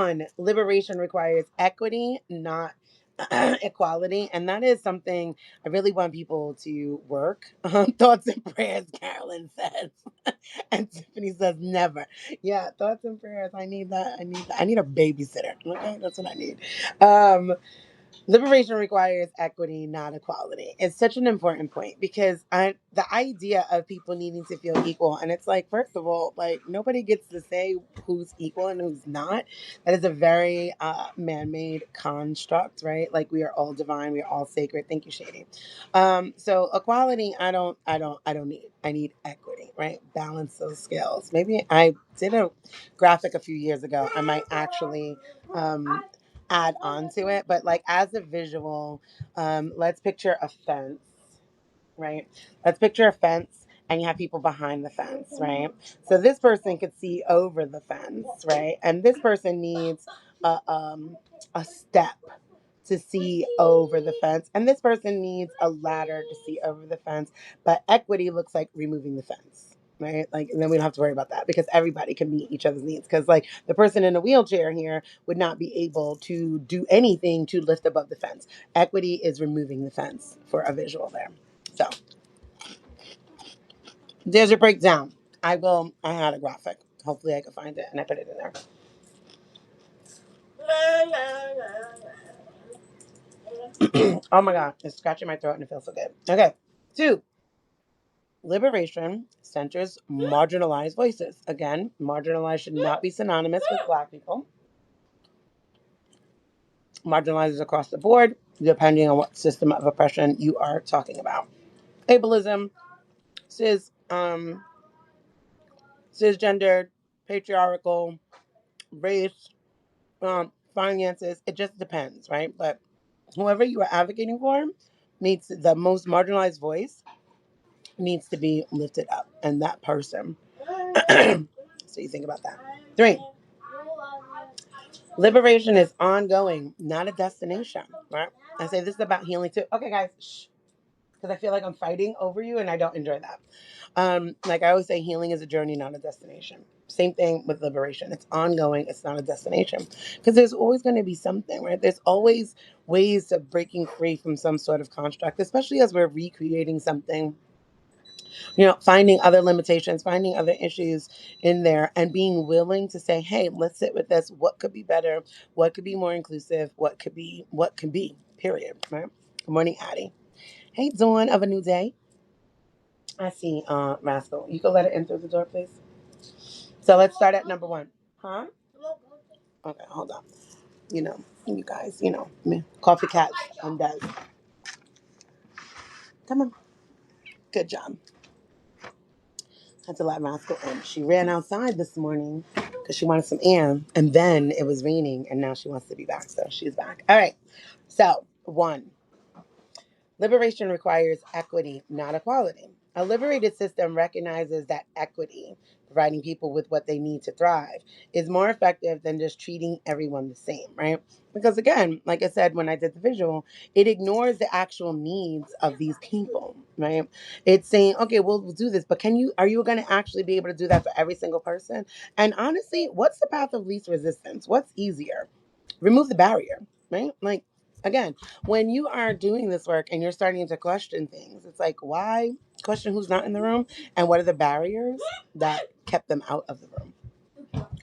One, liberation requires equity, not equality. And that is something I really want people to work. Thoughts and prayers, Carolyn says. And Tiffany says never. Yeah, thoughts and prayers. I need that. I need that. I need a babysitter. Okay, that's what I need. Um, Liberation requires equity, not equality. It's such an important point because the idea of people needing to feel equal, and it's like, first of all, like nobody gets to say who's equal and who's not. That is a very man-made construct, right? Like we are all divine, we are all sacred. Thank you, Shady. So equality, I don't need. I need equity, right? Balance those scales. Maybe I did a graphic a few years ago. I might actually. Add on to it, but like as a visual, let's picture a fence, right? Let's picture a fence and you have people behind the fence, right? So this person could see over the fence, right? And this person needs a step to see over the fence, and this person needs a ladder to see over the fence. But equity looks like removing the fence, right? Like, and then we don't have to worry about that because everybody can meet each other's needs. Because like the person in a wheelchair here would not be able to do anything to lift above the fence. Equity is removing the fence for a visual there. So there's your breakdown. I had a graphic. Hopefully I can find it and I put it in there. Oh my God, it's scratching my throat and it feels so good. Okay, 2. Liberation centers marginalized voices. Again, marginalized should not be synonymous with Black people. Marginalized is across the board, depending on what system of oppression you are talking about. Ableism, cisgendered, patriarchal, race, finances. It just depends, right? But whoever you are advocating for needs the most marginalized voice needs to be lifted up, and that person. So you think about that. 3. Liberation is ongoing, not a destination, right? I say this is about healing too. Okay, guys, shh. Because I feel like I'm fighting over you, and I don't enjoy that. Like I always say, healing is a journey, not a destination. Same thing with liberation. It's ongoing. It's not a destination. Because there's always going to be something, right? There's always ways of breaking free from some sort of construct, especially as we're recreating something, finding other limitations, finding other issues in there, and being willing to say, hey, let's sit with this. What could be better? What could be more inclusive? What could be, period, right? Good morning, Addie. Hey, Dawn of a new day. I see, Rascal. You can let it in through the door, please. So let's start at number 1. Huh? Okay, hold on. You guys, coffee cats and Des. Come on. Good job. Had to let Rascal in. She ran outside this morning because she wanted some air, and then it was raining, and now she wants to be back, so she's back. All right. So, 1. Liberation requires equity, not equality. A liberated system recognizes that equity, providing people with what they need to thrive, is more effective than just treating everyone the same, right? Because again, like I said when I did the visual, it ignores the actual needs of these people, right? It's saying, okay, we'll do this, but are you going to actually be able to do that for every single person? And honestly, what's the path of least resistance? What's easier? Remove the barrier, right? Like, again, when you are doing this work and you're starting to question things, it's like, why question who's not in the room and what are the barriers that kept them out of the room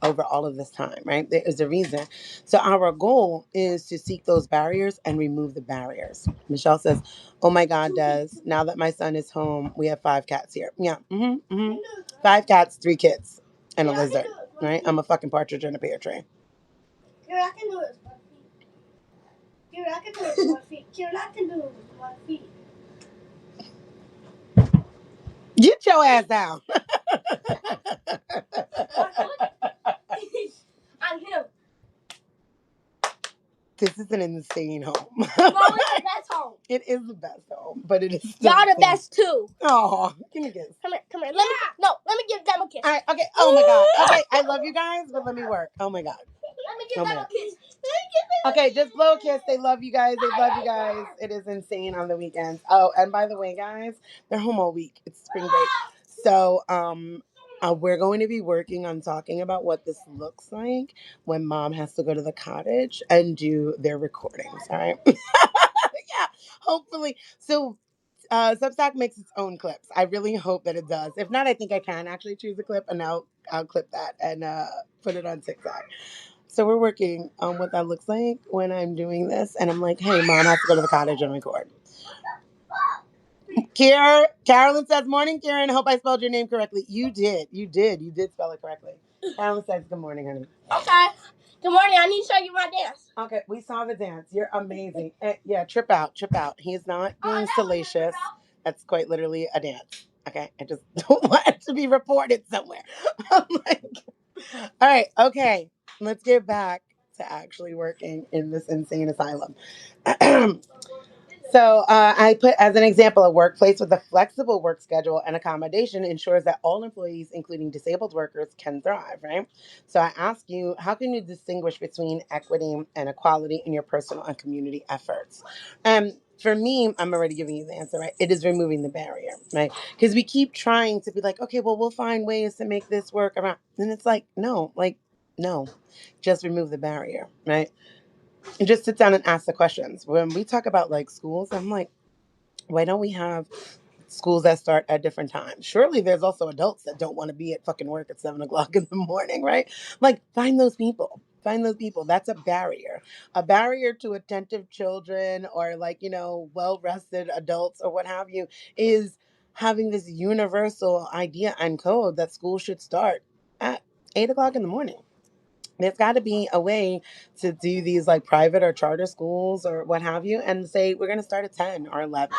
over all of this time, right? There is a reason. So our goal is to seek those barriers and remove the barriers. Michelle says, oh my God, Des, now that my son is home, we have 5 cats here. Yeah, 5 cats, 3 kids, and a lizard, right? I'm a fucking partridge in a pear tree. I can do it. I can do it with 1 feet. I can do it with 1 feet. Get your ass down. I'm him. This is an insane home. Well, it's the best home. It is the best home, but it is still y'all the best too. Oh, give me a kiss. Come here. Let me give them a kiss. All right, okay. Oh my God. Okay, I love you guys, but let me work. Oh my God. Let me give them a kiss. Okay, just blow a kiss. They love you guys. They love you guys. It is insane on the weekends. Oh, and by the way, guys, they're home all week. It's spring break. So, We're going to be working on talking about what this looks like when mom has to go to the cottage and do their recordings. All right. Yeah, hopefully. So Substack makes its own clips. I really hope that it does. If not, I think I can actually choose a clip and I'll clip that and put it on TikTok. So we're working on what that looks like when I'm doing this. And I'm like, hey, mom has to go to the cottage and record. Carolyn says, morning, Karen. Hope I spelled your name correctly. You did. You did. You did spell it correctly. Carolyn says, good morning, honey. Okay. Good morning. I need to show you my dance. Okay, we saw the dance. You're amazing. Yeah, trip out, trip out. He's not being salacious. That's quite literally a dance. Okay, I just don't want it to be reported somewhere. I'm like, all right, okay, let's get back to actually working in this insane asylum. So I put as an example, a workplace with a flexible work schedule and accommodation ensures that all employees, including disabled workers, can thrive, right? So I ask you, how can you distinguish between equity and equality in your personal and community efforts? For me, I'm already giving you the answer, right? It is removing the barrier, right? Because we keep trying to be like, okay, well, we'll find ways to make this work around. And it's like, no, just remove the barrier, right? And just sit down and ask the questions. When we talk about like schools, I'm like, why don't we have schools that start at different times? Surely there's also adults that don't want to be at fucking work at 7 o'clock in the morning, right? Like, find those people. Find those people. That's a barrier. A barrier to attentive children or, like, well rested adults or what have you is having this universal idea and code that school should start at 8 o'clock in the morning. There's got to be a way to do these like private or charter schools or what have you and say we're going to start at 10 or 11,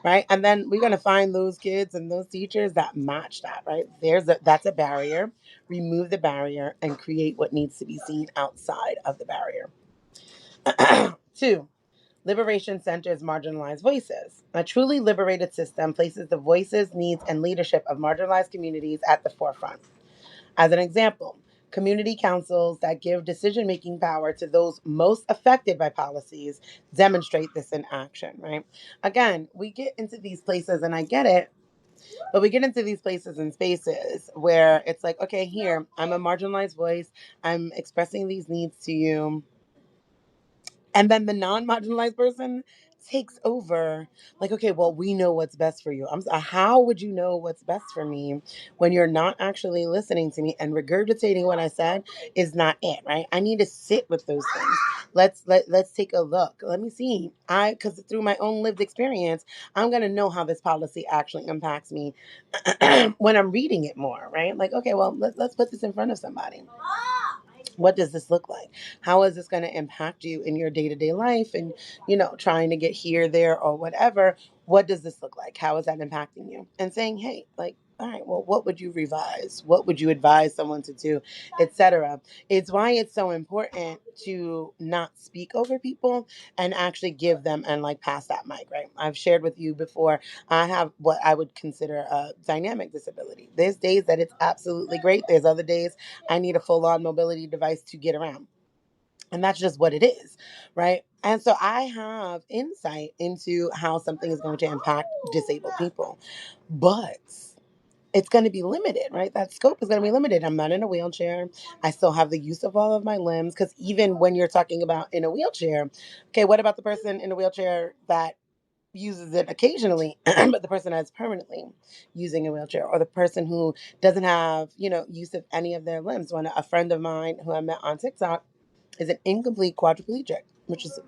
right? And then we're going to find those kids and those teachers that match that, right? That's a barrier. Remove the barrier and create what needs to be seen outside of the barrier. Two, liberation centers marginalized voices. A truly liberated system places the voices, needs, and leadership of marginalized communities at the forefront. As an example, community councils that give decision making power to those most affected by policies demonstrate this in action, right? Again, we get into these places, and I get it, but we get into these places and spaces where it's like, okay, here, I'm a marginalized voice, I'm expressing these needs to you. And then the non-marginalized person takes over. Like, okay, well, we know what's best for you. How would you know what's best for me when you're not actually listening to me and regurgitating what I said is not it, right? I need to sit with those things. Let's take a look. Let me see. Because through my own lived experience, I'm gonna know how this policy actually impacts me when I'm reading it more, right? Like, okay, well, let's put this in front of somebody. What does this look like? How is this going to impact you in your day-to-day life and trying to get here, there, or whatever? What does this look like? How is that impacting you? And saying, hey, like, all right, well, what would you revise? What would you advise someone to do, etc.? It's why it's so important to not speak over people and actually give them and like pass that mic, right? I've shared with you before, I have what I would consider a dynamic disability. There's days that it's absolutely great. There's other days I need a full on mobility device to get around. And that's just what it is, right? And so I have insight into how something is going to impact disabled people. But it's going to be limited, right? That scope is going to be limited. I'm not in a wheelchair. I still have the use of all of my limbs. Because even when you're talking about in a wheelchair, okay, what about the person in a wheelchair that uses it occasionally, but the person that's permanently using a wheelchair, or the person who doesn't have, use of any of their limbs? When a friend of mine who I met on TikTok is an incomplete quadriplegic, which is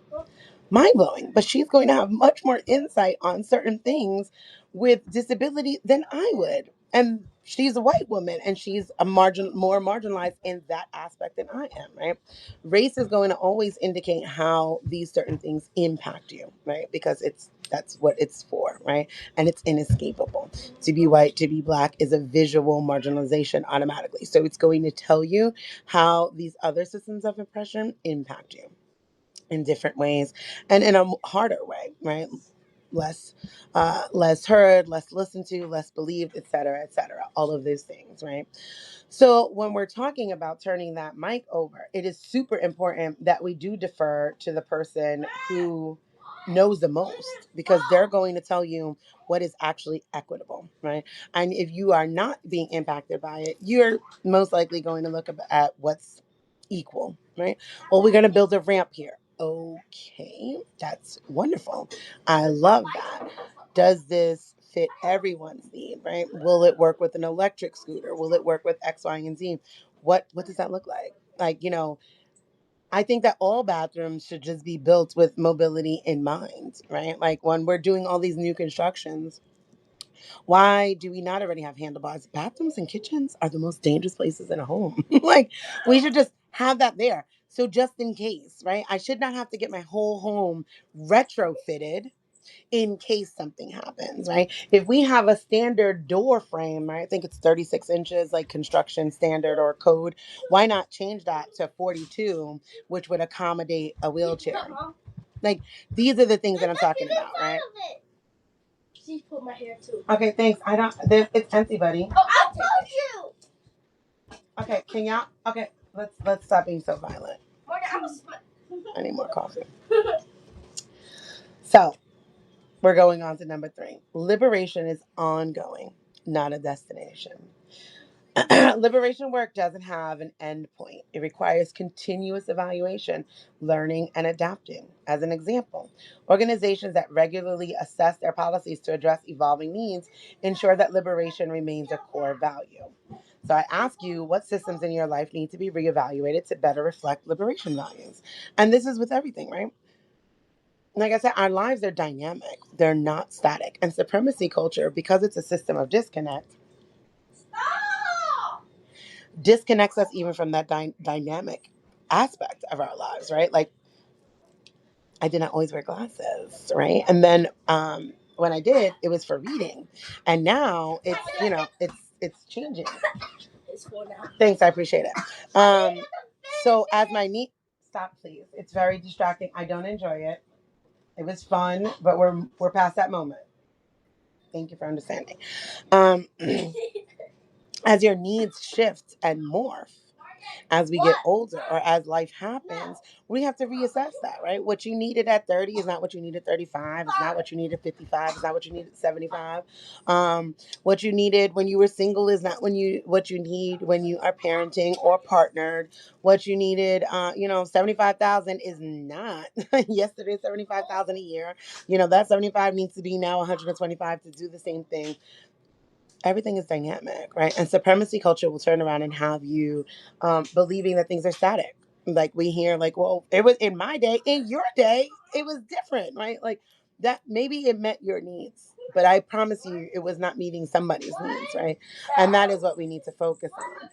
mind blowing, but she's going to have much more insight on certain things with disability than I would. And she's a white woman and she's more marginalized in that aspect than I am, right? Race is going to always indicate how these certain things impact you, right? Because that's what it's for, right? And it's inescapable. To be white, to be black is a visual marginalization automatically. So it's going to tell you how these other systems of oppression impact you in different ways and in a harder way, right? Less heard, less listened to, less believed, et cetera, et cetera. All of those things, right? So when we're talking about turning that mic over, it is super important that we do defer to the person who knows the most, because they're going to tell you what is actually equitable, right? And if you are not being impacted by it, you're most likely going to look at what's equal, right? Well, we're going to build a ramp here. Okay, that's wonderful. I love that. Does this fit everyone's need, right? Will it work with an electric scooter? Will it work with X, Y, and Z? What does that look like? Like, I think that all bathrooms should just be built with mobility in mind, right? Like when we're doing all these new constructions, why do we not already have handlebars? Bathrooms and kitchens are the most dangerous places in a home. Like we should just have that there. So just in case, right? I should not have to get my whole home retrofitted in case something happens, right? If we have a standard door frame, right? I think it's 36 inches, like construction standard or code. Why not change that to 42, which would accommodate a wheelchair? Like these are the things that I'm talking about, right? Please put my hair too. Okay, thanks. I don't. It's empty, buddy. Oh, I told you. Okay, can y'all? Okay, let's stop being so violent. I need more coffee. So we're going on to number 3. Liberation is ongoing, not a destination. Liberation work doesn't have an end point. It requires continuous evaluation, learning, and adapting. As an example, organizations that regularly assess their policies to address evolving needs ensure that liberation remains a core value. So I ask you, what systems in your life need to be reevaluated to better reflect liberation values? And this is with everything, right? Like I said, our lives are dynamic. They're not static. And supremacy culture, because it's a system of disconnect, disconnects us even from that dynamic aspect of our lives, right? Like I did not always wear glasses, right? And then when I did, it was for reading, and now it's changing. It's full now. Thanks, I appreciate it. So as my niece, stop please. It's very distracting. I don't enjoy it. It was fun, but we're past that moment. Thank you for understanding. Um, as your needs shift and morph, as we get older or as life happens, we have to reassess that, right? What you needed at 30 is not what you need at 35. It's not what you need at 55. It's not what you need at 75. What you needed when you were single is not what you need when you are parenting or partnered. What you needed, 75,000 is not yesterday 75,000 a year. That 75 needs to be now 125 to do the same thing. Everything is dynamic, right? And supremacy culture will turn around and have you believing that things are static. Like we hear, like, well, it was in my day, in your day, it was different, right? Like that, maybe it met your needs, but I promise you, it was not meeting somebody's needs, right? And that is what we need to focus on.